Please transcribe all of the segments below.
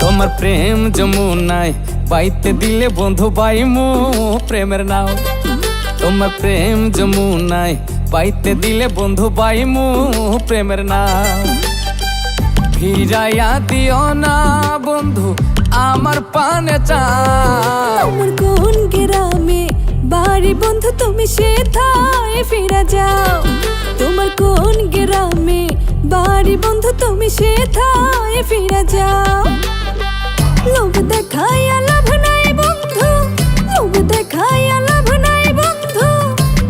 তোমার প্রেম যমুনায় বাইতে দিলে বন্ধু বাইমু প্রেমের নাও। তোমার প্রেম যমুনায় বাইতে দিলে বন্ধু বাইমু প্রেমের নাও। ফিরাইয়া দিও না বন্ধু আমার পানে চাও। আমার কোন গ্রামে বাড়ি বন্ধু তুমি সেথায় ফিরে যাও। তোমার কোন গ্রামে বাড়ি বন্ধু তুমি সেথায় ফিরে যাও। লোভ দেখাইয়া লাভ নাই বন্ধু, লোভ দেখাইয়া লাভ নাই বন্ধু,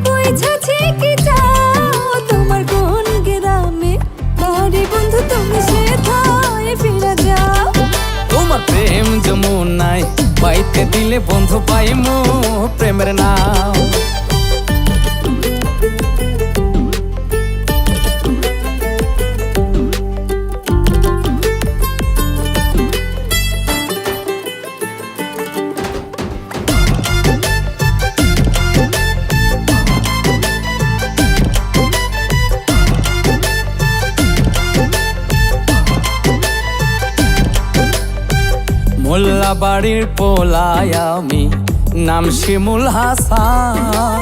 বুঝাছি কি চাও। তোমার কোন গ্রামে বাড়ি বন্ধু তুমি সেথায় ফিরে যাও। তোমার প্রেম যমুনায় বাইতে দিলে বন্ধু পাইমু প্রেমের নাও। মোল্লা বাড়ির পোলায় আমি নাম শিমুল হাসান।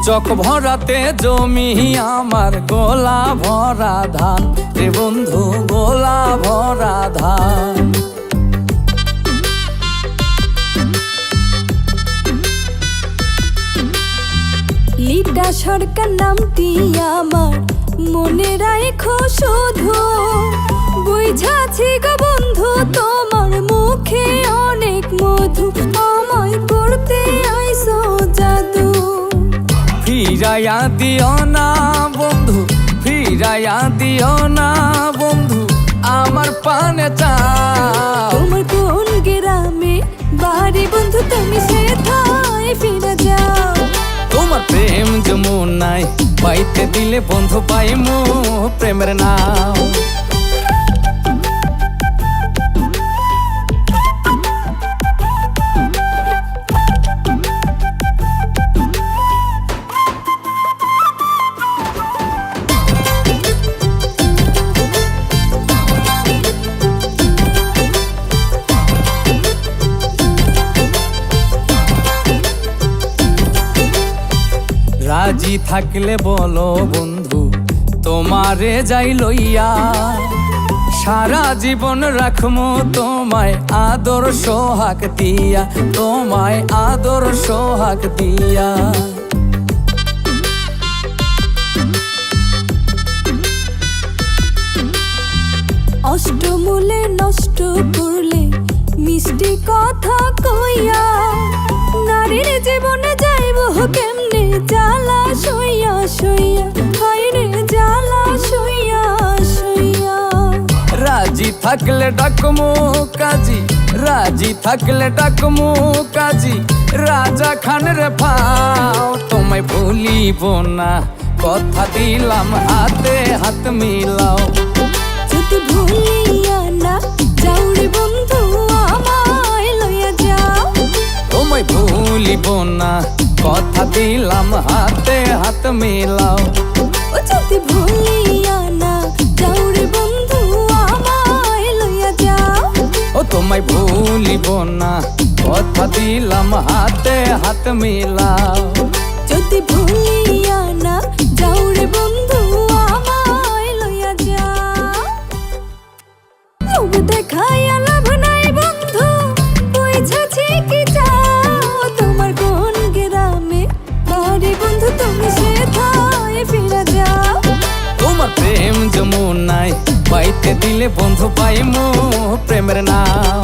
চক ভরাতে জমি আমার গোলা ভরা ধান রে বন্ধু গোলা ভরা ধান। লিডা সরকার নামটি আমার মনে রাখো শুধু, বুঝাছি গো বন্ধু তোমার মুখে অনেক মধু, আমায় করতে আইসো জাদু। ফিরাইয়া দিও না বন্ধু, ফিরাইয়া দিও না বন্ধু আমার পানে চাও। তোমার কোন গ্রামে বাড়ি বন্ধু তুমি সেথায় ফিরে যাও। তোমার প্রেম যমুনায় বাইতে দিলে বন্ধু পাইমু প্রেমের নাও। রাজি থাকলে বলো বন্ধু তোমারে যাই লইয়া, সারা জীবন রাখমু তোমায় আদর সোহাগ দিয়া, তোমায় আদর সোহাগ দিয়া। অষ্টমূলে নষ্ট করলে মিষ্টি কথা কইয়া, নারীর জীবনে যাইব কেমনে জ্বালা সইয়া সইয়া, হায়রে জ্বালা সইয়া সইয়া। রাজি থাকলে ডাকমু কাজী, রাজি থাকলে ডাকমু কাজী রাজা খান রে পাও। তোমায় ভুলিব না কথা দিলাম হাতে হাত মিলাও। যদি ভুলিয়া না যাও রে বন্ধু আমায় লইয়া যাও। তোমায় ভুলিব না কথা দিলাম হাতে হাত মিলাও। ও যদি ভুলিয়া না যাও রে বন্ধু আমায় লইয়া যাও। ও তোমায় ভুলিব না কথা দিলাম হাতে হাত মিলাও। যদি ভুলিয়া না যাও রে বন্ধু আমায় লইয়া যাও। লোভ দেখাইয়া লাভ নাই বন্ধু, বুঝাছি কি চাও। তোমার কোন গ্রামে বাড়ি বন্ধু তুমি সেথায় ফিরে যাও। তোমার প্রেম যমুনায় বাইতে দিলে বন্ধু পাইমু প্রেমের নাও।